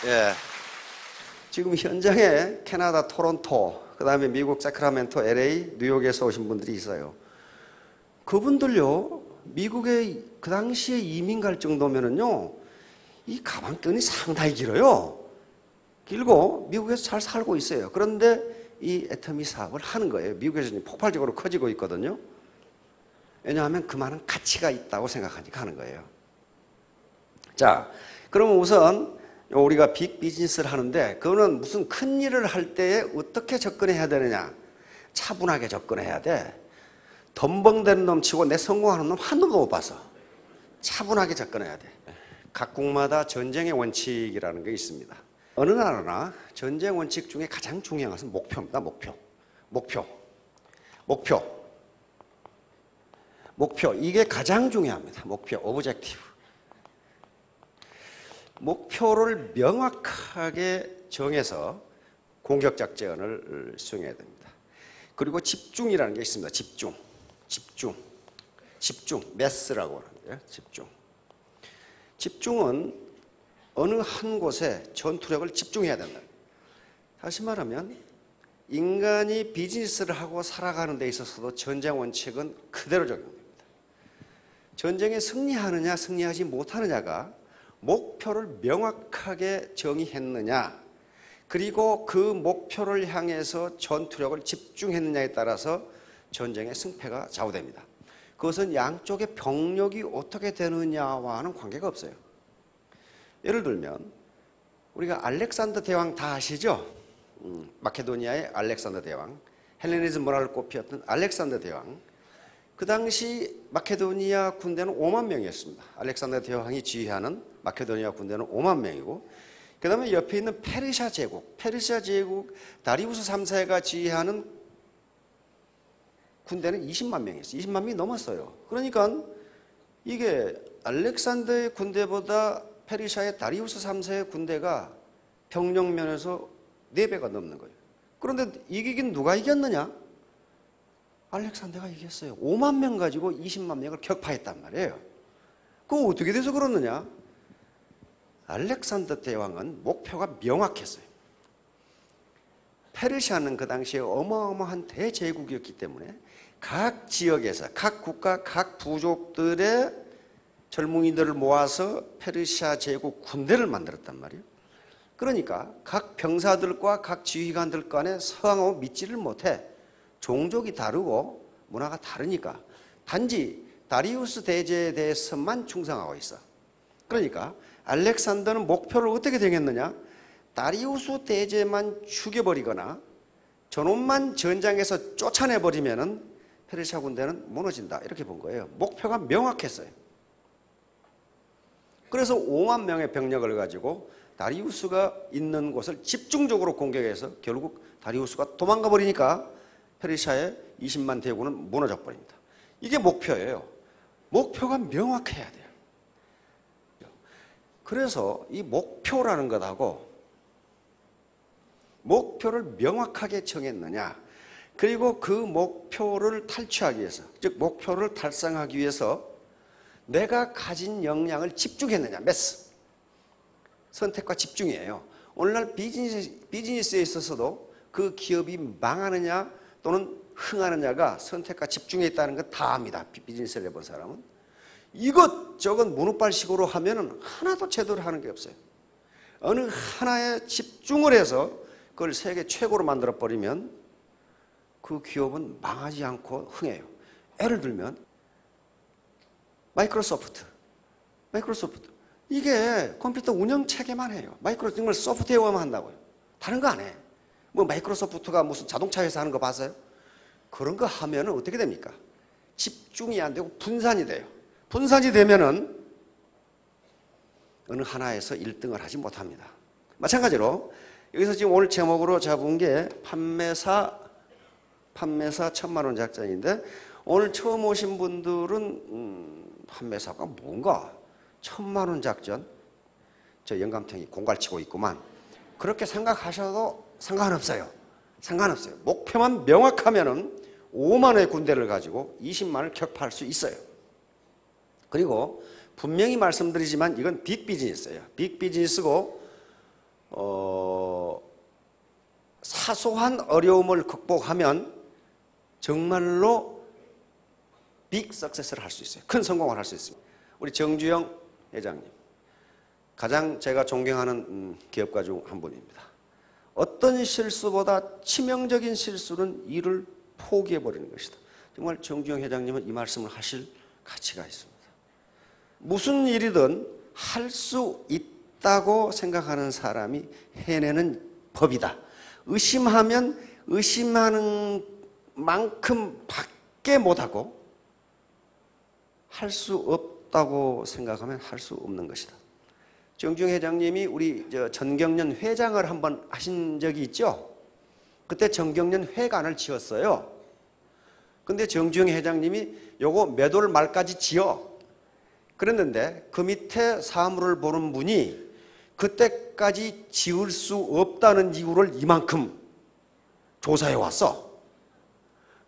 예. 지금 현장에 캐나다 토론토, 그 다음에 미국 사크라멘토, LA, 뉴욕에서 오신 분들이 있어요. 그분들요, 미국에 그 당시에 이민 갈 정도면은요, 이 가방끈이 상당히 길어요. 길고 미국에서 잘 살고 있어요. 그런데 이 애터미 사업을 하는 거예요. 미국에서 폭발적으로 커지고 있거든요. 왜냐하면 그만한 가치가 있다고 생각하니까 하는 거예요. 자, 그러면 우선 우리가 빅 비즈니스를 하는데 그거는 무슨 큰 일을 할 때에 어떻게 접근해야 되느냐. 차분하게 접근해야 돼. 덤벙대는 놈 치고 내 성공하는 놈 한 놈도 못 봤어. 차분하게 접근해야 돼. 각국마다 전쟁의 원칙이라는 게 있습니다. 어느 나라나 전쟁 원칙 중에 가장 중요한 것은 목표입니다. 목표. 이게 가장 중요합니다. 목표, 오브젝티브. 목표를 명확하게 정해서 공격 작전을 수행해야 됩니다. 그리고 집중이라는 게 있습니다. 집중, 매스라고 하는데요. 집중은 어느 한 곳에 전투력을 집중해야 된다. 다시 말하면 인간이 비즈니스를 하고 살아가는 데 있어서도 전쟁 원칙은 그대로 적용됩니다. 전쟁에 승리하느냐 승리하지 못하느냐가 목표를 명확하게 정의했느냐, 그리고 그 목표를 향해서 전투력을 집중했느냐에 따라서 전쟁의 승패가 좌우됩니다. 그것은 양쪽의 병력이 어떻게 되느냐와는 관계가 없어요. 예를 들면 우리가 알렉산더 대왕 다 아시죠? 마케도니아의 알렉산더 대왕, 헬레니즘 문화를 꽃피웠던 알렉산더 대왕. 그 당시 마케도니아 군대는 5만 명이었습니다. 알렉산더 대왕이 지휘하는 마케도니아 군대는 5만 명이고, 그 다음에 옆에 있는 페르시아 제국 다리우스 3세가 지휘하는 군대는 20만 명이었어요. 20만 명이 넘었어요. 그러니까 이게 알렉산더의 군대보다 페르시아의 다리우스 3세의 군대가 병력면에서 4배가 넘는 거예요. 그런데 이기긴 누가 이겼느냐? 알렉산더가 이겼어요. 5만 명 가지고 20만 명을 격파했단 말이에요. 그거 어떻게 돼서 그러느냐? 알렉산더 대왕은 목표가 명확했어요. 페르시아는 그 당시에 어마어마한 대제국이었기 때문에 각 지역에서 각 국가 각 부족들의 젊은이들을 모아서 페르시아 제국 군대를 만들었단 말이에요. 그러니까 각 병사들과 각 지휘관들 간에 서양하고 믿지를 못해. 종족이 다르고 문화가 다르니까 단지 다리우스 대제에 대해서만 충성하고 있어. 그러니까 알렉산더는 목표를 어떻게 정했느냐? 다리우스 대제만 죽여버리거나 저놈만 전장에서 쫓아내버리면은 페르시아 군대는 무너진다, 이렇게 본 거예요. 목표가 명확했어요. 그래서 5만 명의 병력을 가지고 다리우스가 있는 곳을 집중적으로 공격해서 결국 다리우스가 도망가 버리니까 페르시아의 20만 대군은 무너져 버립니다. 이게 목표예요. 목표가 명확해야 돼요. 그래서 이 목표라는 것하고 목표를 명확하게 정했느냐, 그리고 그 목표를 탈취하기 위해서, 즉 목표를 달성하기 위해서 내가 가진 역량을 집중했느냐, 매스. 선택과 집중이에요. 오늘날 비즈니스에 있어서도 그 기업이 망하느냐 또는 흥하느냐가 선택과 집중에 있다는 건 다 압니다. 비즈니스를 해본 사람은. 이것저것 문우발식으로 하면은 하나도 제대로 하는 게 없어요. 어느 하나에 집중을 해서 그걸 세계 최고로 만들어버리면 그 기업은 망하지 않고 흥해요. 예를 들면 마이크로소프트. 이게 컴퓨터 운영체계만 해요. 정말 소프트웨어만 한다고요. 다른 거 안 해. 뭐 마이크로소프트가 무슨 자동차 회사 하는 거 봤어요? 그런 거 하면은 어떻게 됩니까? 집중이 안 되고 분산이 돼요. 분산이 되면은 어느 하나에서 1등을 하지 못합니다. 마찬가지로 여기서 지금 오늘 제목으로 잡은 게 판매사 1000만 원 작전인데, 오늘 처음 오신 분들은 판매사가 뭔가 1000만 원 작전, 저 영감탱이 공갈치고 있구만, 그렇게 생각하셔도 상관없어요. 목표만 명확하면은 5만의 군대를 가지고 20만을 격파할 수 있어요. 그리고 분명히 말씀드리지만 이건 빅 비즈니스예요. 빅 비즈니스고 사소한 어려움을 극복하면 정말로 빅 석세스를 할 수 있어요. 큰 성공을 할 수 있습니다. 우리 정주영 회장님, 가장 제가 존경하는 기업가 중 한 분입니다. 어떤 실수보다 치명적인 실수는 일을 포기해버리는 것이다. 정말 정주영 회장님은 이 말씀을 하실 가치가 있습니다. 무슨 일이든 할 수 있다고 생각하는 사람이 해내는 법이다. 의심하면 의심하는 만큼 밖에 못하고 할 수 없다고 생각하면 할 수 없는 것이다. 정주영 회장님이 우리 전경련 회장을 한번 하신 적이 있죠. 그때 전경련 회관을 지었어요. 근데 정주영 회장님이 요거 몇 월 말까지 지어 그랬는데 그 밑에 사무를 보는 분이 그때까지 지을 수 없다는 이유를 이만큼 조사해 왔어.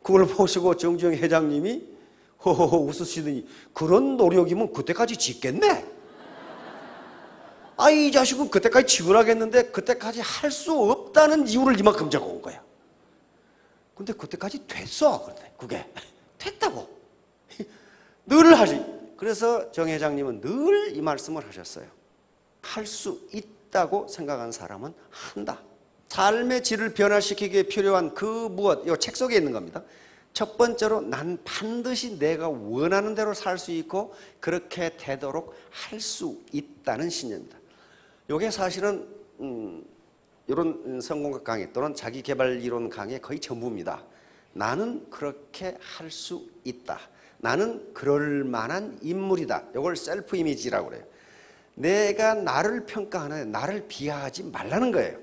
그걸 보시고 정주영 회장님이 허허허 웃으시더니 그런 노력이면 그때까지 짓겠네. 아, 이 자식은 그때까지 지으라겠는데 그때까지 할 수 없다는 이유를 이만큼 적어온 거야. 근데 그때까지 됐어. 그런데 그게 됐다고. 늘 하지. 그래서 정 회장님은 늘 이 말씀을 하셨어요. 할 수 있다고 생각하는 사람은 한다. 삶의 질을 변화시키기에 필요한 그 무엇, 이 책 속에 있는 겁니다. 첫 번째로 난 반드시 내가 원하는 대로 살 수 있고 그렇게 되도록 할 수 있다는 신념입니다. 이게 사실은 이런 성공학 강의 또는 자기개발 이론 강의 거의 전부입니다. 나는 그렇게 할 수 있다. 나는 그럴 만한 인물이다. 이걸 셀프 이미지라고 그래요. 내가 나를 평가하는데 나를 비하하지 말라는 거예요.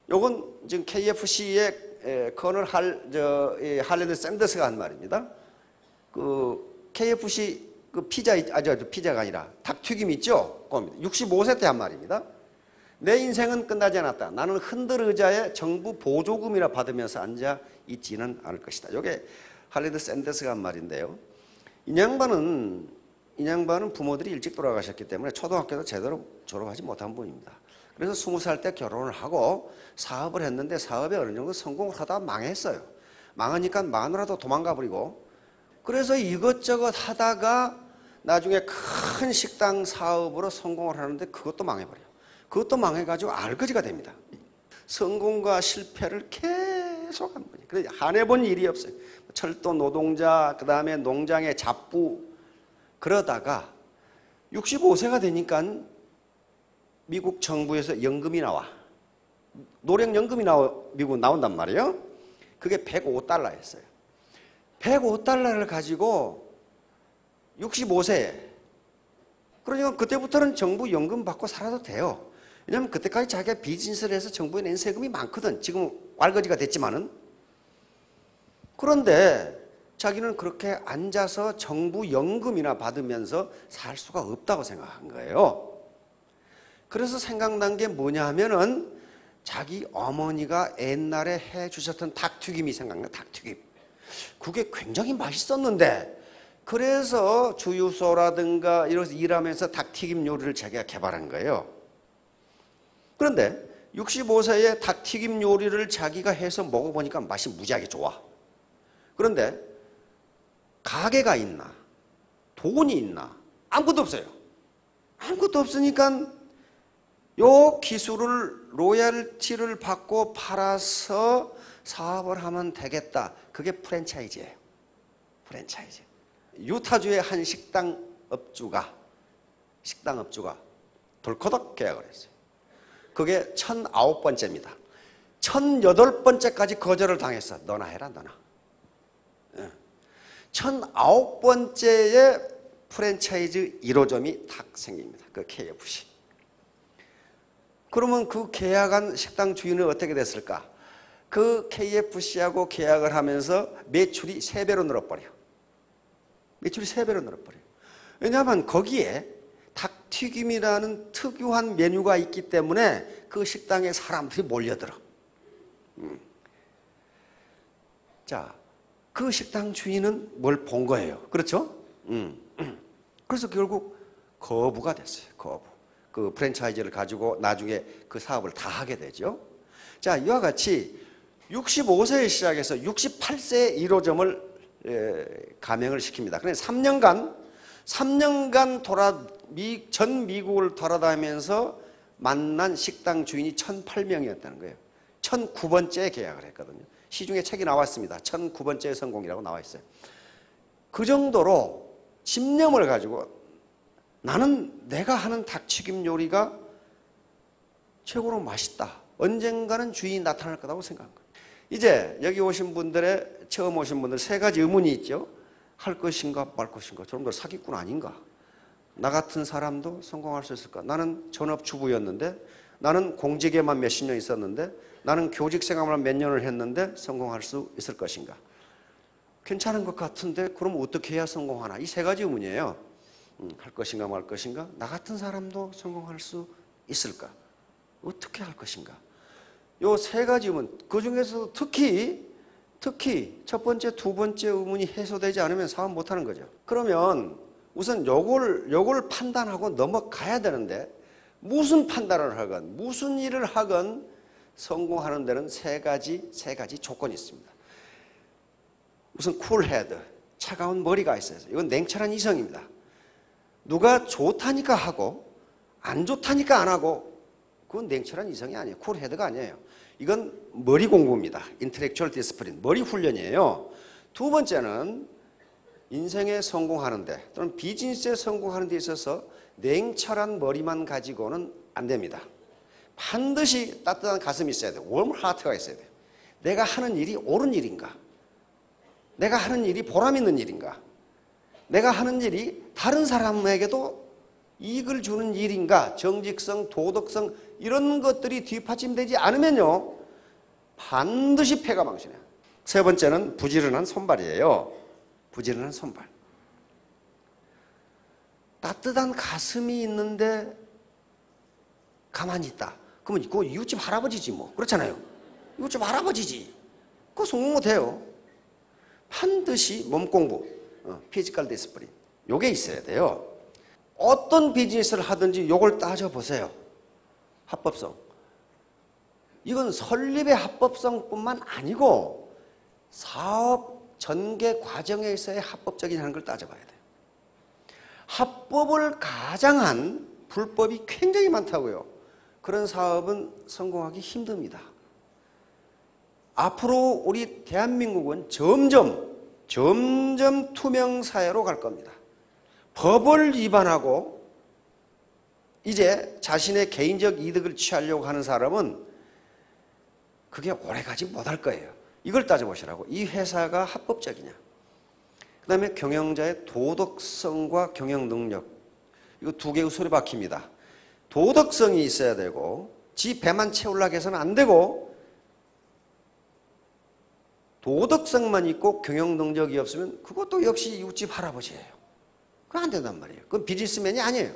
이건 지금 KFC의 커널 할래드 샌더스가 한 말입니다. 그 KFC 그 피자가 아니라 닭튀김 있죠? 65세 때 한 말입니다. 내 인생은 끝나지 않았다. 나는 흔들 의자에 정부 보조금이나 받으면서 앉아 있지는 않을 것이다. 이게 할래드 샌더스가 한 말인데요. 이 양반은 부모들이 일찍 돌아가셨기 때문에 초등학교도 제대로 졸업하지 못한 분입니다. 그래서 20살 때 결혼을 하고 사업을 했는데 사업에 어느 정도 성공을 하다가 망했어요. 망하니까 마누라도 도망가 버리고 그래서 이것저것 하다가 나중에 큰 식당 사업으로 성공을 하는데 그것도 망해버려요. 그것도 망해가지고 알거지가 됩니다. 성공과 실패를 계속 한 거예요. 그래서 안 해본 일이 없어요. 철도 노동자, 그 다음에 농장의 잡부 그러다가 65세가 되니까 미국 정부에서 연금이 나와. 노령연금이 미국 나온단 말이에요. 그게 105달러였어요. 105달러를 가지고 65세에 그러니까 그때부터는 정부 연금 받고 살아도 돼요. 왜냐하면 그때까지 자기가 비즈니스를 해서 정부에 낸 세금이 많거든. 지금 왈거지가 됐지만은. 그런데 자기는 그렇게 앉아서 정부 연금이나 받으면서 살 수가 없다고 생각한 거예요. 그래서 생각난 게 뭐냐 하면은 자기 어머니가 옛날에 해주셨던 닭튀김이 생각나. 닭튀김. 그게 굉장히 맛있었는데 그래서 주유소라든가 이런 일하면서 닭튀김 요리를 자기가 개발한 거예요. 그런데 65세에 닭튀김 요리를 자기가 해서 먹어보니까 맛이 무지하게 좋아. 그런데 가게가 있나? 돈이 있나? 아무것도 없어요. 아무것도 없으니까 요 기술을 로열티를 받고 팔아서 사업을 하면 되겠다. 그게 프랜차이즈예요. 프랜차이즈. 유타주의 한 식당 업주가 덜커덕 계약을 했어요. 그게 1009번째입니다. 1008번째까지 거절을 당했어. 너나 해라, 너나. 1009번째에 프랜차이즈 1호점이 탁 생깁니다. 그 KFC. 그러면 그 계약한 식당 주인은 어떻게 됐을까? 그 KFC하고 계약을 하면서 매출이 3배로 늘어버려. 매출이 3배로 늘어버려. 왜냐하면 거기에 닭튀김이라는 특유한 메뉴가 있기 때문에 그 식당에 사람들이 몰려들어. 자, 그 식당 주인은 뭘 본 거예요. 그렇죠? 그래서 결국 거부가 됐어요. 거부. 그 프랜차이즈를 가지고 나중에 그 사업을 다 하게 되죠. 자, 이와 같이 65세에 시작해서 68세에 1호점을 가맹을 시킵니다. 그래서 3년간 전 미국을 돌아다니면서 만난 식당 주인이 1,008명이었다는 거예요. 1,009번째 계약을 했거든요. 시중에 책이 나왔습니다. 1,009번째 성공이라고 나와 있어요. 그 정도로 집념을 가지고 나는 내가 하는 닭튀김 요리가 최고로 맛있다. 언젠가는 주인이 나타날 거라고 생각한 거예요. 이제 여기 오신 분들의 처음 오신 분들 세 가지 의문이 있죠. 할 것인가 말 것인가. 저놈들 사기꾼 아닌가. 나 같은 사람도 성공할 수 있을까. 나는 전업주부였는데, 나는 공직에만 몇십 년 있었는데, 나는 교직 생활만 몇 년을 했는데 성공할 수 있을 것인가. 괜찮은 것 같은데 그럼 어떻게 해야 성공하나. 이 세 가지 의문이에요. 할 것인가 말 것인가. 나 같은 사람도 성공할 수 있을까. 어떻게 할 것인가. 요 세 가지 의문, 그 중에서 특히 첫 번째, 두 번째 의문이 해소되지 않으면 사업 못하는 거죠. 그러면 우선 요걸 판단하고 넘어가야 되는데, 무슨 판단을 하건 무슨 일을 하건 성공하는 데는 세 가지 조건이 있습니다. 우선 쿨헤드, 차가운 머리가 있어요. 이건 냉철한 이성입니다. 누가 좋다니까 하고 안 좋다니까 안 하고, 그건 냉철한 이성이 아니에요. 쿨헤드가 아니에요. 이건 머리 공부입니다. 인텔렉츄얼 디스플린, 머리 훈련이에요. 두 번째는 인생에 성공하는데 또는 비즈니스에 성공하는 데 있어서 냉철한 머리만 가지고는 안 됩니다. 반드시 따뜻한 가슴이 있어야 돼요. 웜 하트가 있어야 돼요. 내가 하는 일이 옳은 일인가? 내가 하는 일이 보람 있는 일인가? 내가 하는 일이 다른 사람에게도 이익을 주는 일인가? 정직성, 도덕성 이런 것들이 뒷받침되지 않으면요, 반드시 패가 망신해요. 세 번째는 부지런한 손발이에요. 부지런한 손발. 따뜻한 가슴이 있는데 가만히 있다. 그러면 그거 이웃집 할아버지지 뭐. 그렇잖아요. 이웃집 할아버지지. 그거 성공 못해요. 반드시 몸공부, 피지컬 디스플린, 요게 있어야 돼요. 어떤 비즈니스를 하든지 요걸 따져보세요. 합법성. 이건 설립의 합법성뿐만 아니고 사업 전개 과정에 있어야 합법적인 하는 걸 따져봐야 돼요. 합법을 가장한 불법이 굉장히 많다고요. 그런 사업은 성공하기 힘듭니다. 앞으로 우리 대한민국은 점점 투명 사회로 갈 겁니다. 법을 위반하고 이제 자신의 개인적 이득을 취하려고 하는 사람은 그게 오래가지 못할 거예요. 이걸 따져보시라고. 이 회사가 합법적이냐. 그 다음에 경영자의 도덕성과 경영 능력. 이거 두 개의 소리바퀴입니다. 도덕성이 있어야 되고 지 배만 채우려고 해서는 안 되고, 도덕성만 있고 경영 능력이 없으면 그것도 역시 이웃집 할아버지예요. 그건 안 된단 말이에요. 그건 비즈니스맨이 아니에요.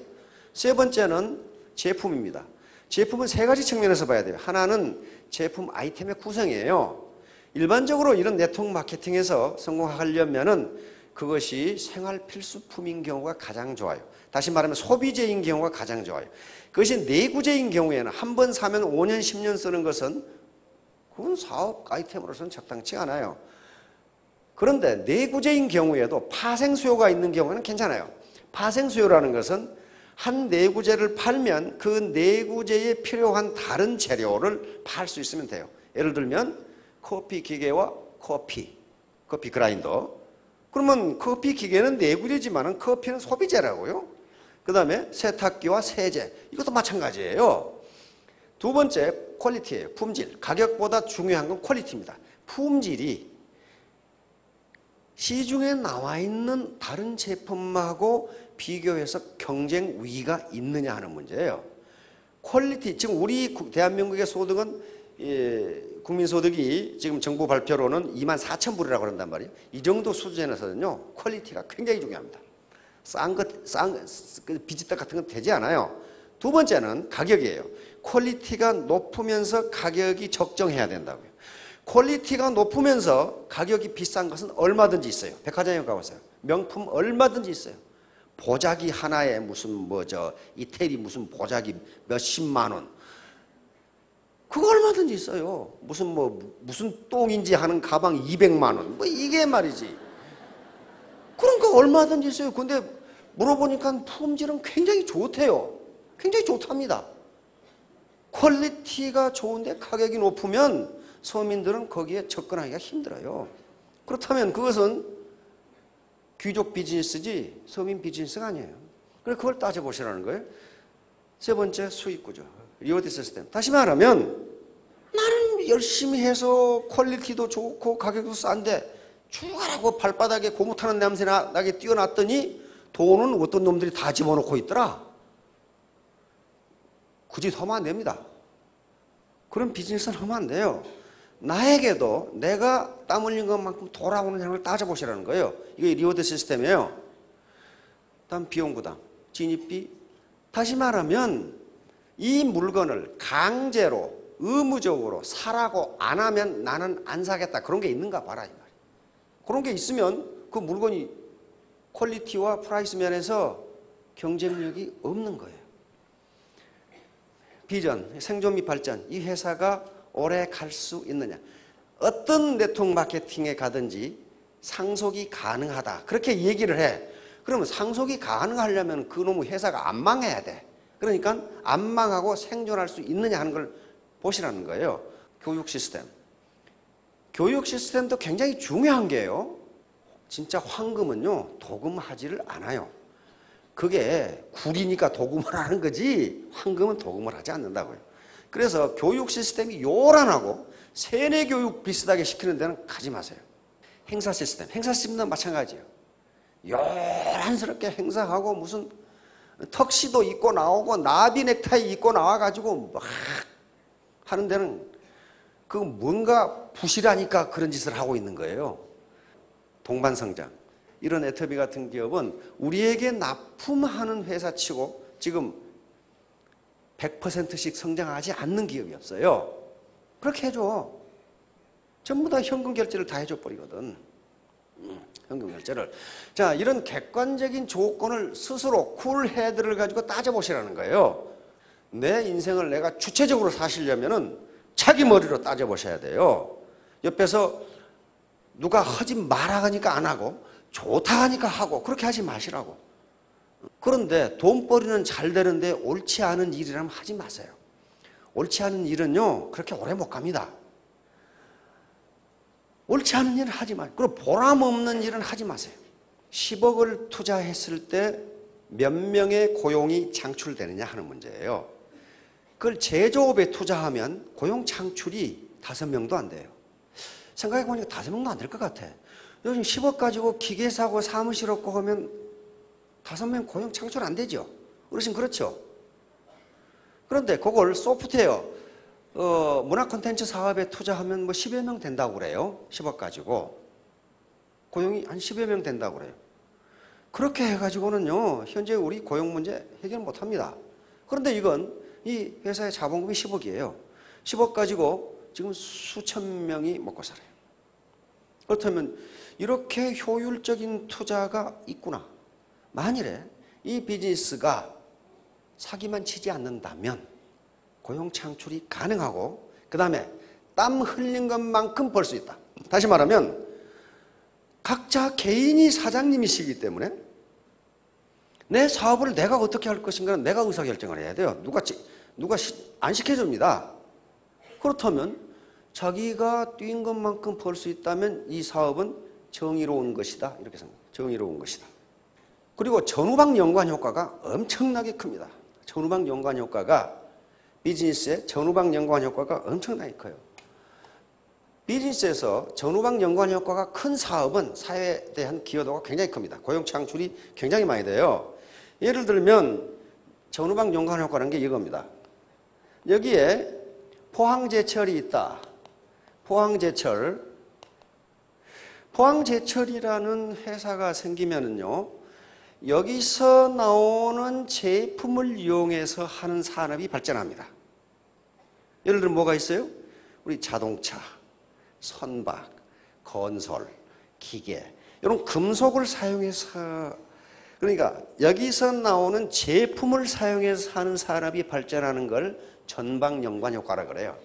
세 번째는 제품입니다. 제품은 세 가지 측면에서 봐야 돼요. 하나는 제품 아이템의 구성이에요. 일반적으로 이런 네트워크 마케팅에서 성공하려면은 그것이 생활 필수품인 경우가 가장 좋아요. 다시 말하면 소비재인 경우가 가장 좋아요. 그것이 내구재인 경우에는 한 번 사면 5년, 10년 쓰는 것은 그건 사업 아이템으로서는 적당치 않아요. 그런데 내구재인 경우에도 파생 수요가 있는 경우는 괜찮아요. 파생 수요라는 것은 한 내구재를 팔면 그 내구재에 필요한 다른 재료를 팔 수 있으면 돼요. 예를 들면 커피 기계와 커피 그라인더. 그러면 커피 기계는 내구재지만 커피는 소비재라고요. 그 다음에 세탁기와 세제, 이것도 마찬가지예요. 두 번째 퀄리티예요. 품질. 가격보다 중요한 건 퀄리티입니다. 품질이 시중에 나와 있는 다른 제품하고 비교해서 경쟁 위기가 있느냐 하는 문제예요. 퀄리티, 지금 우리 대한민국의 소득은 국민소득이 지금 정부 발표로는 24,000불이라고 그런단 말이에요. 이 정도 수준에서는요, 퀄리티가 굉장히 중요합니다. 싼 비지떡 같은 건 되지 않아요. 두 번째는 가격이에요. 퀄리티가 높으면서 가격이 적정해야 된다고요. 퀄리티가 높으면서 가격이 비싼 것은 얼마든지 있어요. 백화점에 가보세요. 명품 얼마든지 있어요. 보자기 하나에 무슨 이태리 무슨 보자기 몇십만 원. 그거 얼마든지 있어요. 무슨 똥인지 하는 가방 200만 원. 이게 말이지. 그런 거 얼마든지 있어요. 근데 물어보니까 품질은 굉장히 좋대요. 굉장히 좋답니다. 퀄리티가 좋은데 가격이 높으면 서민들은 거기에 접근하기가 힘들어요. 그렇다면 그것은 귀족 비즈니스지 서민 비즈니스가 아니에요. 그래서 그걸 따져보시라는 거예요. 세 번째, 수익구조. 리워드 시스템. 다시 말하면 나는 열심히 해서 퀄리티도 좋고 가격도 싼데 죽어라고 발바닥에 고무타는 냄새 나게 띄워놨더니 돈은 어떤 놈들이 다 집어넣고 있더라. 그 짓 하면 안 됩니다. 그런 비즈니스는 하면 안 돼요. 나에게도 내가 땀 흘린 것만큼 돌아오는 걸 따져보시라는 거예요. 이게 리워드 시스템이에요. 다음 비용 부담, 진입비. 다시 말하면 이 물건을 강제로 의무적으로 사라고 안 하면 나는 안 사겠다. 그런 게 있는가 봐라 이 말이에요. 그런 게 있으면 그 물건이 퀄리티와 프라이스 면에서 경쟁력이 없는 거예요. 비전, 생존 및 발전. 이 회사가 오래 갈 수 있느냐. 어떤 네트워크 마케팅에 가든지 상속이 가능하다. 그렇게 얘기를 해. 그러면 상속이 가능하려면 그놈의 회사가 안 망해야 돼. 그러니까 안 망하고 생존할 수 있느냐 하는 걸 보시라는 거예요. 교육 시스템. 교육 시스템도 굉장히 중요한 게요. 진짜 황금은요, 도금하지를 않아요. 그게 굴이니까 도금을 하는 거지 황금은 도금을 하지 않는다고요. 그래서 교육 시스템이 요란하고 세뇌 교육 비슷하게 시키는 데는 가지 마세요. 행사 시스템. 행사 시스템도 마찬가지예요. 요란스럽게 행사하고 무슨 턱시도 입고 나오고 나비 넥타이 입고 나와가지고 막 하는 데는 그 뭔가 부실하니까 그런 짓을 하고 있는 거예요. 동반성장. 이런 애터비 같은 기업은 우리에게 납품하는 회사치고 지금 100%씩 성장하지 않는 기업이 없어요. 그렇게 해줘. 전부 다 현금 결제를 다 해줘 버리거든. 현금 결제를. 자, 이런 객관적인 조건을 스스로 쿨헤드를 가지고 따져보시라는 거예요. 내 인생을 내가 주체적으로 사시려면은 자기 머리로 따져보셔야 돼요. 옆에서 누가 하지 마라 하니까 안 하고 좋다 하니까 하고 그렇게 하지 마시라고. 그런데 돈벌이는 잘 되는데 옳지 않은 일이라면 하지 마세요. 옳지 않은 일은요 그렇게 오래 못 갑니다. 옳지 않은 일은 하지 마세요. 그리고 보람 없는 일은 하지 마세요. 10억을 투자했을 때 몇 명의 고용이 창출되느냐 하는 문제예요. 그걸 제조업에 투자하면 고용 창출이 5명도 안 돼요. 생각해보니까 5명도 안 될 것 같아. 요즘 10억 가지고 기계 사고 사무실 없고 하면 5명 고용 창출 안 되죠. 어르신 그렇죠? 그런데 그걸 소프트웨어 문화 콘텐츠 사업에 투자하면 뭐 10여 명 된다고 그래요. 10억 가지고 고용이 한 10여 명 된다고 그래요. 그렇게 해가지고는요 현재 우리 고용 문제 해결 못합니다. 그런데 이건 이 회사의 자본금이 10억이에요. 10억 가지고 지금 수천 명이 먹고 살아요. 그렇다면 이렇게 효율적인 투자가 있구나. 만일에 이 비즈니스가 사기만 치지 않는다면 고용 창출이 가능하고 그 다음에 땀 흘린 것만큼 벌 수 있다. 다시 말하면 각자 개인이 사장님이시기 때문에 내 사업을 내가 어떻게 할 것인가는 내가 의사결정을 해야 돼요. 누가 안 시켜줍니다. 그렇다면 자기가 뛴 것만큼 벌 수 있다면 이 사업은 정의로운 것이다. 이렇게 생각합니다. 정의로운 것이다. 그리고 전후방 연관 효과가 엄청나게 큽니다. 전후방 연관 효과가 비즈니스의 전후방 연관 효과가 엄청나게 커요. 비즈니스에서 전후방 연관 효과가 큰 사업은 사회에 대한 기여도가 굉장히 큽니다. 고용 창출이 굉장히 많이 돼요. 예를 들면 전후방 연관 효과라는 게 이겁니다. 여기에 포항제철이 있다. 포항제철이라는 회사가 생기면은요, 여기서 나오는 제품을 이용해서 하는 산업이 발전합니다. 예를 들면 뭐가 있어요? 우리 자동차, 선박, 건설, 기계 이런 금속을 사용해서 그러니까 여기서 나오는 제품을 사용해서 사는 산업이 발전하는 걸 전방 연관 효과라 그래요.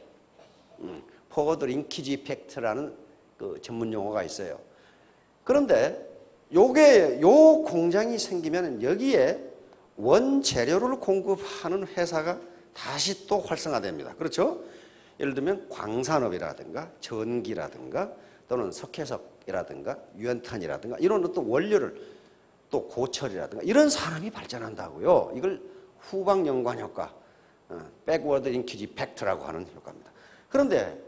포워드 링키지 이펙트라는 그 전문 용어가 있어요. 그런데 요 공장이 생기면 여기에 원재료를 공급하는 회사가 다시 또 활성화됩니다. 그렇죠? 예를 들면 광산업이라든가 전기라든가 또는 석회석이라든가 유연탄이라든가 이런 어떤 원료를 또 고철이라든가 이런 산업이 발전한다고요. 이걸 후방 연관 효과, 백워드 링키지 이펙트라고 하는 효과입니다. 그런데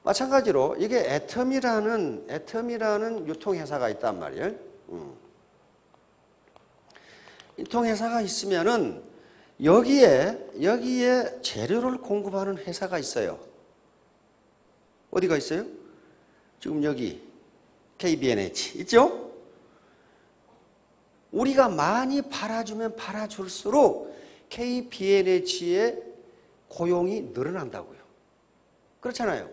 마찬가지로 이게 애텀이라는 유통회사가 있단 말이에요. 유통회사가 있으면은 여기에 재료를 공급하는 회사가 있어요. 어디가 있어요? 지금 여기 KBNH 있죠? 우리가 많이 팔아주면 팔아줄수록 KBNH의 고용이 늘어난다고요. 그렇잖아요.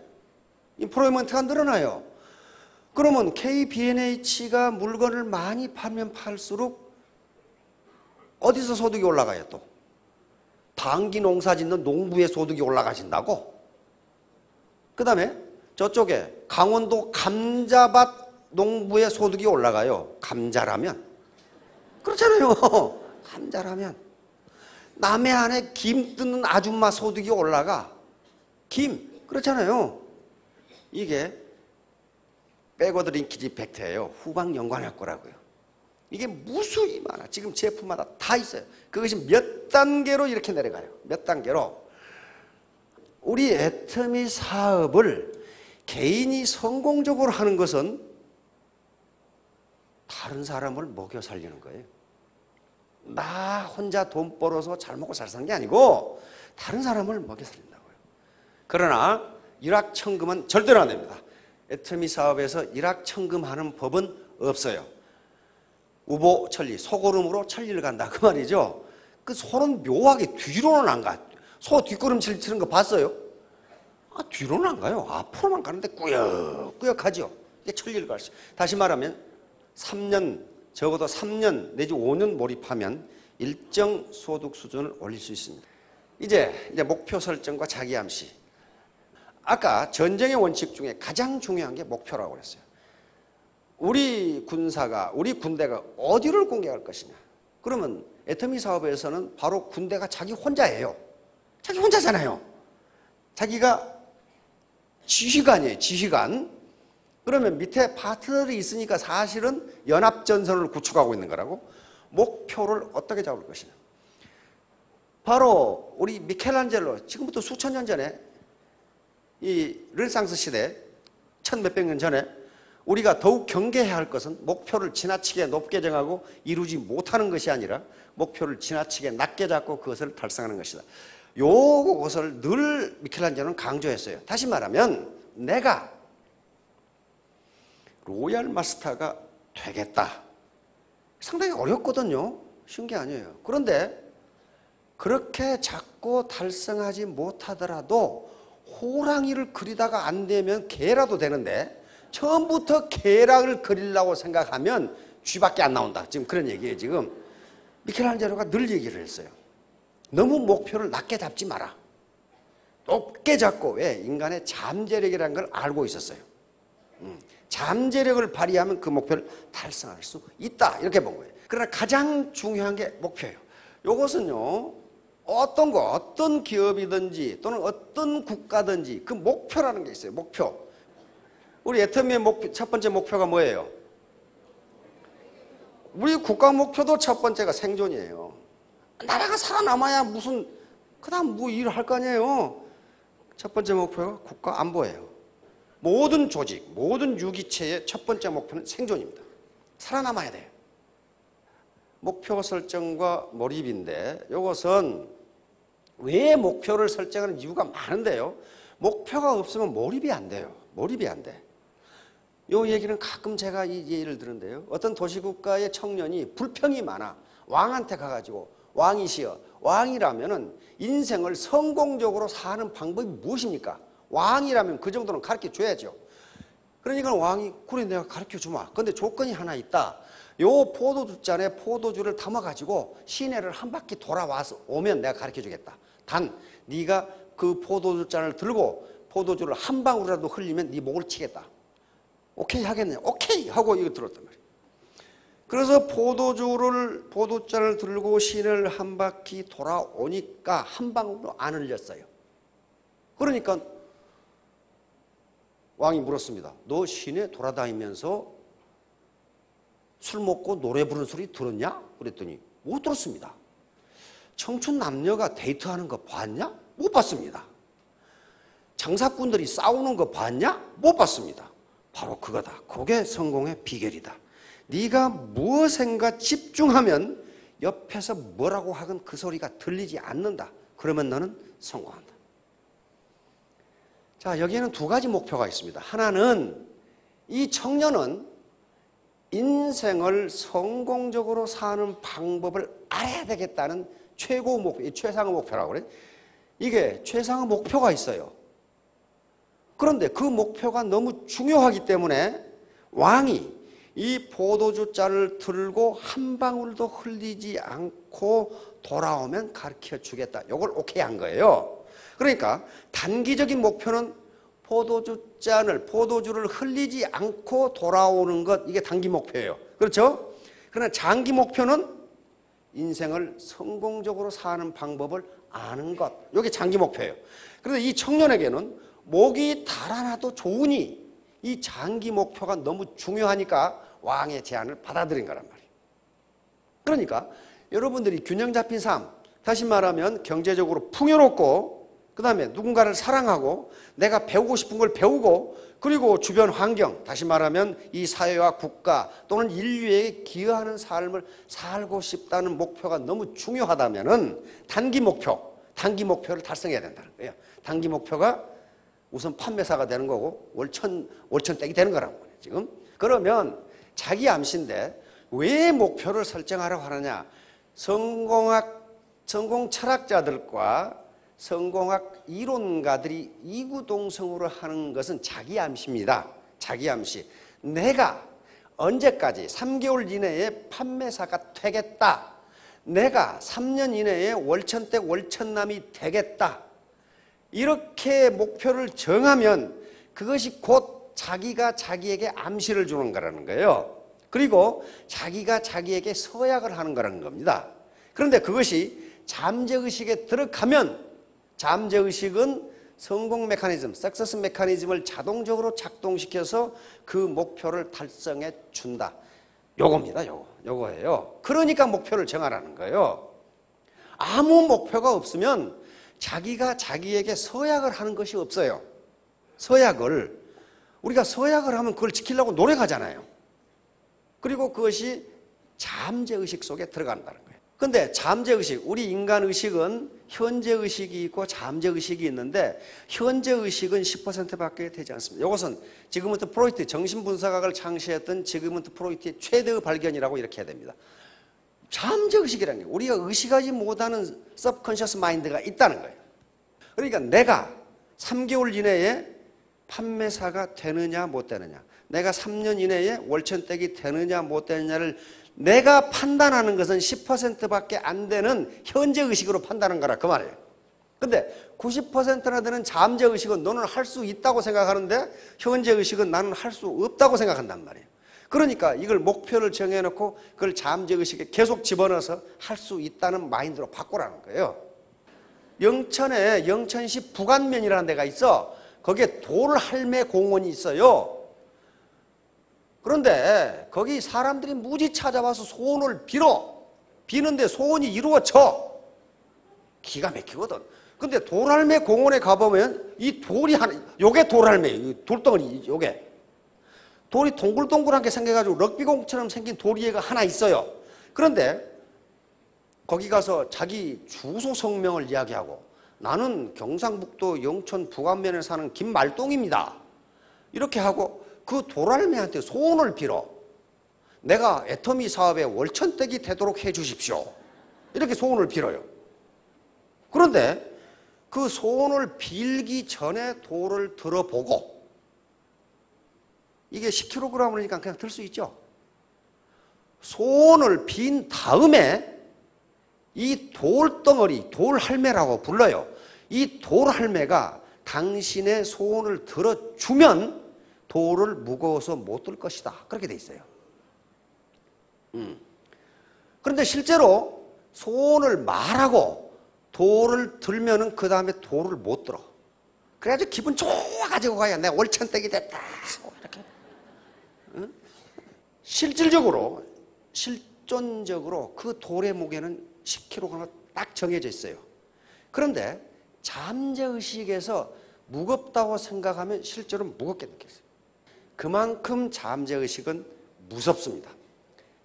인플로이먼트가 늘어나요. 그러면 KBNH가 물건을 많이 팔면 팔수록 어디서 소득이 올라가요 또? 당기 농사 짓는 농부의 소득이 올라가신다고? 그 다음에 저쪽에 강원도 감자밭 농부의 소득이 올라가요. 감자라면. 그렇잖아요. 감자라면. 남해안에 김 뜯는 아줌마 소득이 올라가. 김. 그렇잖아요. 이게 백워드 링키지 이펙트예요. 후방 연관 효과라고요. 이게 무수히 많아. 지금 제품마다 다 있어요. 그것이 몇 단계로 이렇게 내려가요. 몇 단계로. 우리 애터미 사업을 개인이 성공적으로 하는 것은 다른 사람을 먹여 살리는 거예요. 나 혼자 돈 벌어서 잘 먹고 잘 사는 게 아니고 다른 사람을 먹여 살린다고요. 그러나 일확천금은 절대로 안 됩니다. 애터미 사업에서 일확천금하는 법은 없어요. 우보 천리, 소고름으로 천리를 간다 그 말이죠. 그 소는 묘하게 뒤로는 안 가. 소 뒷걸음질 치는 거 봤어요? 뒤로는 안 가요. 앞으로만 가는데 꾸역꾸역하죠. 이게 천리를 갈 수. 다시 말하면 3년, 적어도 3년 내지 5년 몰입하면 일정 소득 수준을 올릴 수 있습니다. 이제 목표 설정과 자기 암시. 아까 전쟁의 원칙 중에 가장 중요한 게 목표라고 그랬어요. 우리 군대가 어디를 공격할 것이냐. 그러면 애터미 사업에서는 바로 군대가 자기 혼자예요. 자기 혼자잖아요. 자기가 지휘관이에요. 지휘관. 그러면 밑에 파트너들이 있으니까 사실은 연합전선을 구축하고 있는 거라고. 목표를 어떻게 잡을 것이냐. 바로 우리 미켈란젤로 지금부터 수천 년 전에 이 르네상스 시대 1000몇백 년 전에 우리가 더욱 경계해야 할 것은 목표를 지나치게 높게 정하고 이루지 못하는 것이 아니라 목표를 지나치게 낮게 잡고 그것을 달성하는 것이다. 요것을 늘 미켈란젤로는 강조했어요. 다시 말하면 내가 로얄 마스터가 되겠다. 상당히 어렵거든요. 쉬운 게 아니에요. 그런데 그렇게 잡고 달성하지 못하더라도 호랑이를 그리다가 안 되면 개라도 되는데 처음부터 개락을 그리려고 생각하면 쥐밖에 안 나온다. 지금 그런 얘기예요. 지금 미켈란젤로가 늘 얘기를 했어요. 너무 목표를 낮게 잡지 마라. 높게 잡고. 왜? 인간의 잠재력이라는 걸 알고 있었어요. 잠재력을 발휘하면 그 목표를 달성할 수 있다. 이렇게 본 거예요. 그러나 가장 중요한 게 목표예요. 이것은요. 어떤 기업이든지 또는 어떤 국가든지 그 목표라는 게 있어요. 목표. 우리 애터미의 목표, 첫 번째 목표가 뭐예요? 우리 국가 목표도 첫 번째가 생존이에요. 나라가 살아남아야 무슨 그다음 뭐 일을 할 거 아니에요. 첫 번째 목표가 국가 안보예요. 모든 조직, 모든 유기체의 첫 번째 목표는 생존입니다. 살아남아야 돼요. 목표 설정과 몰입인데 이것은 왜 목표를 설정하는 이유가 많은데요. 목표가 없으면 몰입이 안 돼요. 몰입이 안 돼. 이 얘기는 가끔 제가 이 예를 들은데요. 어떤 도시국가의 청년이 불평이 많아. 왕한테 가가지고 왕이시여. 왕이라면은 인생을 성공적으로 사는 방법이 무엇입니까? 왕이라면 그 정도는 가르쳐 줘야죠. 그러니까 왕이 그래 내가 가르쳐 주마. 근데 조건이 하나 있다. 요 포도주잔에 포도주를 담아가지고 시내를 한 바퀴 돌아와서 오면 내가 가르쳐주겠다. 단 네가 그 포도주잔을 들고 포도주를 한 방울이라도 흘리면 네 목을 치겠다. 오케이 하겠네. 오케이 하고 이거 들었단 말이에요. 그래서 포도잔을 들고 시내를 한 바퀴 돌아오니까 한 방울도 안 흘렸어요. 그러니까 왕이 물었습니다. 너 시내 돌아다니면서 술 먹고 노래 부르는 소리 들었냐? 그랬더니 못 들었습니다. 청춘 남녀가 데이트하는 거 봤냐? 못 봤습니다. 장사꾼들이 싸우는 거 봤냐? 못 봤습니다. 바로 그거다. 그게 성공의 비결이다. 네가 무엇인가 집중하면 옆에서 뭐라고 하건 그 소리가 들리지 않는다. 그러면 너는 성공한다. 자, 여기에는 두 가지 목표가 있습니다. 하나는 이 청년은 인생을 성공적으로 사는 방법을 알아야 되겠다는 최고 목표, 최상의 목표라고 그래요. 이게 최상의 목표가 있어요. 그런데 그 목표가 너무 중요하기 때문에 왕이 이 포도주잔을 들고 한 방울도 흘리지 않고 돌아오면 가르쳐 주겠다. 이걸 오케이 한 거예요. 그러니까 단기적인 목표는 포도주를 흘리지 않고 돌아오는 것, 이게 단기 목표예요. 그렇죠? 그러나 장기 목표는 인생을 성공적으로 사는 방법을 아는 것, 이게 장기 목표예요. 그런데 이 청년에게는 목이 달아나도 좋으니 이 장기 목표가 너무 중요하니까 왕의 제안을 받아들인 거란 말이에요. 그러니까 여러분들이 균형 잡힌 삶, 다시 말하면 경제적으로 풍요롭고 그 다음에 누군가를 사랑하고 내가 배우고 싶은 걸 배우고 그리고 주변 환경, 다시 말하면 이 사회와 국가 또는 인류에게 기여하는 삶을 살고 싶다는 목표가 너무 중요하다면은 단기 목표를 달성해야 된다는 거예요. 단기 목표가 우선 판매사가 되는 거고 월천댁이 되는 거란 말이에요. 지금 그러면 자기 암시인데 왜 목표를 설정하라고 하느냐? 성공 철학자들과 성공학 이론가들이 이구동성으로 하는 것은 자기 암시입니다. 자기 암시. 내가 언제까지 3개월 이내에 판매사가 되겠다. 내가 3년 이내에 월천댁 월천남이 되겠다. 이렇게 목표를 정하면 그것이 곧 자기가 자기에게 암시를 주는 거라는 거예요. 그리고 자기가 자기에게 서약을 하는 거라는 겁니다. 그런데 그것이 잠재의식에 들어가면 잠재의식은 성공 메커니즘, 석세스 메커니즘을 자동적으로 작동시켜서 그 목표를 달성해 준다. 요겁니다. 요거예요. 그러니까 목표를 정하라는 거예요. 아무 목표가 없으면 자기가 자기에게 서약을 하는 것이 없어요. 우리가 서약을 하면 그걸 지키려고 노력하잖아요. 그리고 그것이 잠재의식 속에 들어간다는 거예요. 근데 잠재의식, 우리 인간의식은 현재의식이 있고 잠재의식이 있는데 현재의식은 10%밖에 되지 않습니다. 이것은 지그문트 프로이트, 정신분석학을 창시했던 지그문트 프로이트의 최대의 발견이라고 이렇게 해야 됩니다. 잠재의식이라는 게 우리가 의식하지 못하는 서브컨셔스 마인드가 있다는 거예요. 그러니까 내가 3개월 이내에 판매사가 되느냐 못 되느냐, 내가 3년 이내에 월천댁이 되느냐 못 되느냐를 내가 판단하는 것은 10%밖에 안 되는 현재의식으로 판단하는 거라 그 말이에요. 근데 90%나 되는 잠재의식은 너는 할 수 있다고 생각하는데 현재의식은 나는 할 수 없다고 생각한단 말이에요. 그러니까 이걸 목표를 정해놓고 그걸 잠재의식에 계속 집어넣어서 할 수 있다는 마인드로 바꾸라는 거예요. 영천에 영천시 부간면이라는 데가 있어. 거기에 돌할매 공원이 있어요. 그런데 거기 사람들이 무지 찾아와서 소원을 비는데 소원이 이루어져. 기가 막히거든. 근데 돌할매 공원에 가보면 이 돌이 하나, 요게 돌할매예요. 돌덩어리, 요게. 돌이 동글동글한 게 생겨가지고 럭비공처럼 생긴 돌이가 하나 있어요. 그런데 거기 가서 자기 주소 성명을 이야기하고 나는 경상북도 영천 부간면에 사는 김말동입니다. 이렇게 하고 그 돌할매한테 소원을 빌어. 내가 애터미 사업에 월천댁이 되도록 해 주십시오. 이렇게 소원을 빌어요. 그런데 그 소원을 빌기 전에 돌을 들어보고 이게 10kg이니까 그냥 들 수 있죠. 소원을 빈 다음에 이 돌덩어리, 돌할매라고 불러요. 이 돌할매가 당신의 소원을 들어주면 돌을 무거워서 못 들 것이다. 그렇게 돼 있어요. 그런데 실제로 소원을 말하고 돌을 들면은 그 다음에 돌을 못 들어. 그래가지고 기분 좋아가지고 가야 내가 월천댁이 됐다. 이렇게. 실존적으로 그 돌의 무게는 10kg가 딱 정해져 있어요. 그런데 잠재의식에서 무겁다고 생각하면 실제로 무겁게 느꼈어요. 그만큼 잠재의식은 무섭습니다.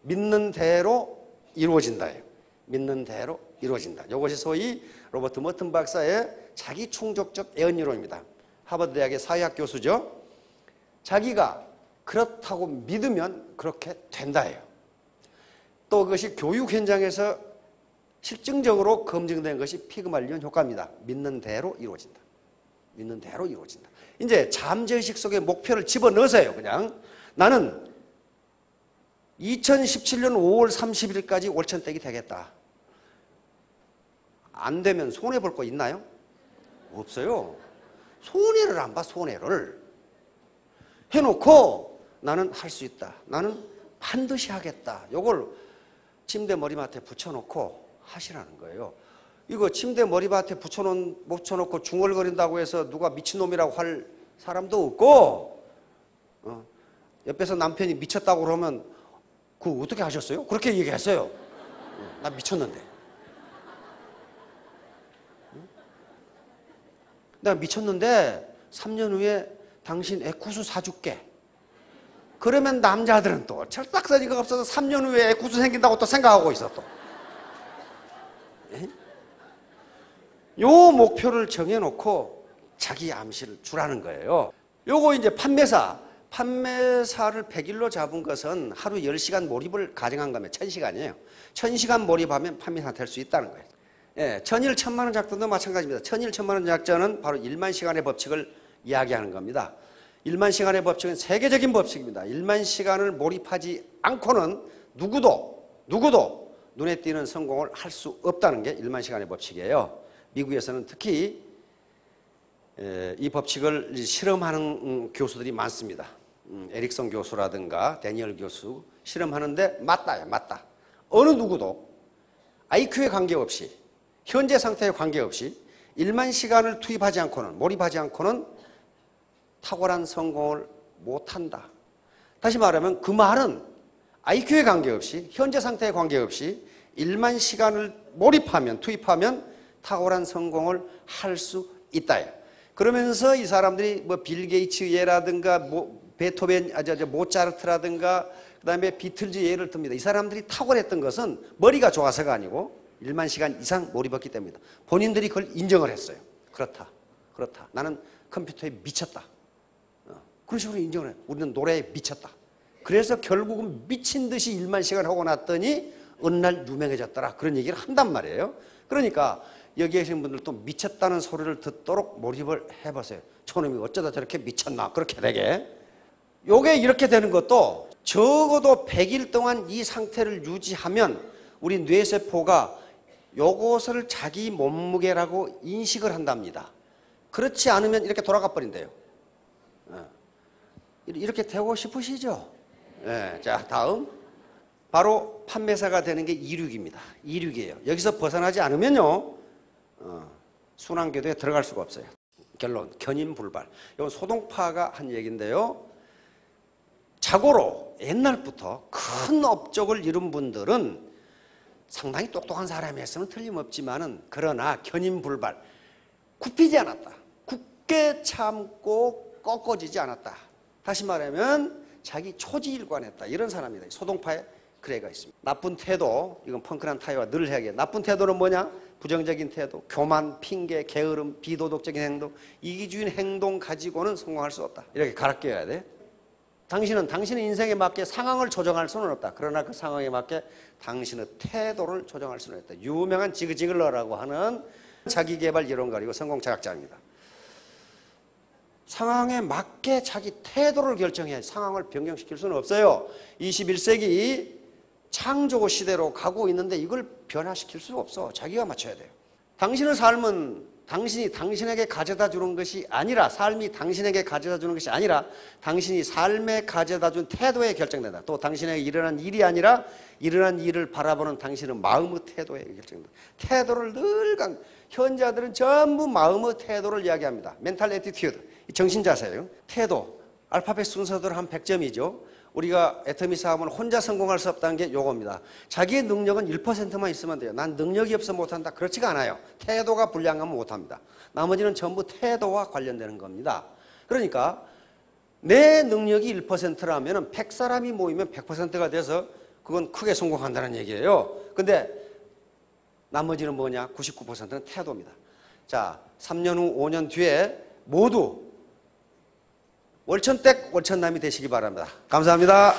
믿는 대로 이루어진다예요. 믿는 대로 이루어진다. 이것이 소위 로버트 머튼 박사의 자기 충족적 애언이론입니다. 하버드 대학의 사회학 교수죠. 자기가 그렇다고 믿으면 그렇게 된다예요. 또 그것이 교육 현장에서 실증적으로 검증된 것이 피그말리온 효과입니다. 믿는 대로 이루어진다. 믿는 대로 이루어진다. 이제 잠재의식 속에 목표를 집어넣으세요. 그냥 나는 2017년 5월 30일까지 월천댁이 되겠다. 안 되면 손해볼 거 있나요? 없어요. 손해를 안 봐. 손해를 해놓고 나는 할 수 있다. 나는 반드시 하겠다. 이걸 침대 머리맡에 붙여놓고 하시라는 거예요. 이거 침대 머리맡에 붙여놓고 중얼거린다고 해서 누가 미친놈이라고 할 사람도 없고, 옆에서 남편이 미쳤다고 그러면 그거 어떻게 하셨어요? 그렇게 얘기했어요. 나 미쳤는데. 내가 미쳤는데 3년 후에 당신 애쿠스 사줄게. 그러면 남자들은 또 철딱서니가 없어서 3년 후에 애쿠스 생긴다고 또 생각하고 있어 또. 요 목표를 정해놓고 자기 암시를 주라는 거예요. 요거 이제 판매사를 100일로 잡은 것은 하루 10시간 몰입을 가정한 거면 1000시간이에요. 1000시간 몰입하면 판매사 될 수 있다는 거예요. 예, 천일 천만원 작전도 마찬가지입니다. 천일 천만원 작전은 바로 1만 시간의 법칙을 이야기하는 겁니다. 1만 시간의 법칙은 세계적인 법칙입니다. 1만 시간을 몰입하지 않고는 누구도 눈에 띄는 성공을 할 수 없다는 게 1만 시간의 법칙이에요. 미국에서는 특히 이 법칙을 실험하는 교수들이 많습니다. 에릭son 교수라든가 데니얼 교수 실험하는데 맞다. 어느 누구도 IQ에 관계없이 현재 상태에 관계없이 1만 시간을 투입하지 않고는 몰입하지 않고는 탁월한 성공을 못한다. 다시 말하면 그 말은 IQ에 관계없이 현재 상태에 관계없이 1만 시간을 몰입하면 투입하면 탁월한 성공을 할 수 있다. 그러면서 이 사람들이 뭐 빌 게이츠 예라든가 베토벤, 모차르트라든가 그다음에 비틀즈 예를 듭니다. 이 사람들이 탁월했던 것은 머리가 좋아서가 아니고 1만 시간 이상 몰입했기 때문이다. 본인들이 그걸 인정을 했어요. 그렇다. 나는 컴퓨터에 미쳤다. 그런 식으로 인정을 해요. 우리는 노래에 미쳤다. 그래서 결국은 미친 듯이 1만 시간 하고 났더니 어느 날 유명해졌더라. 그런 얘기를 한단 말이에요. 그러니까 여기 계신 분들도 미쳤다는 소리를 듣도록 몰입을 해보세요. 저놈이 어쩌다 저렇게 미쳤나. 그렇게 되게. 요게 이렇게 되는 것도 적어도 100일 동안 이 상태를 유지하면 우리 뇌세포가 요것을 자기 몸무게라고 인식을 한답니다. 그렇지 않으면 이렇게 돌아가 버린대요. 이렇게 되고 싶으시죠? 네, 자, 다음. 바로 판매사가 되는 게 이륙입니다. 이륙이에요. 여기서 벗어나지 않으면요, 순환궤도에 들어갈 수가 없어요. 결론, 견인불발. 이건 소동파가 한 얘기인데요. 자고로 옛날부터 큰 업적을 이룬 분들은 상당히 똑똑한 사람이었으면 틀림없지만은 그러나 견인불발, 굽히지 않았다. 굳게 참고 꺾어지지 않았다. 다시 말하면 자기 초지일관했다. 이런 사람이다. 소동파에 그래가 있습니다. 나쁜 태도, 이건 펑크난 타이와 늘 해야겠다. 나쁜 태도는 뭐냐? 부정적인 태도, 교만, 핑계, 게으름, 비도덕적인 행동, 이기주의인 행동 가지고는 성공할 수 없다. 이렇게 갈아 껴야 돼. 당신은 당신의 인생에 맞게 상황을 조정할 수는 없다. 그러나 그 상황에 맞게 당신의 태도를 조정할 수는 있다. 유명한 지그지글러라고 하는 자기개발 이론가 그리고 성공철학자입니다. 상황에 맞게 자기 태도를 결정해 상황을 변경시킬 수는 없어요. 21세기 창조 시대로 가고 있는데 이걸 변화시킬 수가 없어. 자기가 맞춰야 돼요. 당신의 삶은 당신이 당신에게 가져다 주는 것이 아니라, 삶이 당신에게 가져다 주는 것이 아니라 당신이 삶에 가져다 준 태도에 결정된다. 또 당신에게 일어난 일이 아니라 일어난 일을 바라보는 당신의 마음의 태도에 결정된다. 태도를 늘 현자들은 전부 마음의 태도를 이야기합니다. 멘탈 애티튜드, 정신자세예요. 태도, 알파벳 순서대로 한 100점이죠. 우리가 애터미 사업은 혼자 성공할 수 없다는 게 요겁니다. 자기의 능력은 1%만 있으면 돼요. 난 능력이 없어 못한다. 그렇지가 않아요. 태도가 불량하면 못합니다. 나머지는 전부 태도와 관련되는 겁니다. 그러니까 내 능력이 1%라면 100사람이 모이면 100%가 돼서 그건 크게 성공한다는 얘기예요. 근데 나머지는 뭐냐? 99%는 태도입니다. 자, 3년 후, 5년 뒤에 모두 월천댁 월천남이 되시기 바랍니다. 감사합니다.